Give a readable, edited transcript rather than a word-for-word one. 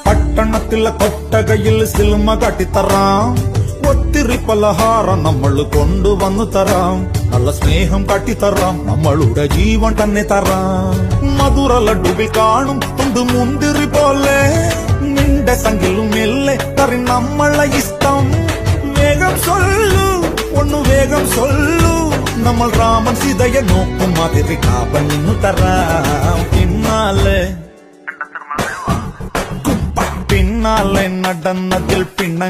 പട്ടണത്തിലെ കൊട്ടകയിൽ സിൽമ കാട്ടിത്തറാം, ഒത്തിരി പലഹാരം നമ്മൾ കൊണ്ടുവന്നു തരാം, നല്ല സ്നേഹം കാട്ടിത്തറാം, നമ്മളുടെ ജീവൻ തന്നെ തരാം. മധുര ലഡുവിൽ കാണും തുണ്ട് മുന്തിരി പോലെ, നിന്റെ സംഖിലും മെല്ലെ തറി നമ്മളെ ഇഷ്ടം. വേഗം സൊല്ലു ഒന്നു വേഗം സൊല്ലു, നമ്മൾ രാമൻ സീതയെ നോക്കും മാതിരി കാപ്പൻ നിന്നു തരാം. പിന്നാലെ നടന്നതിൽ പിണ്ണ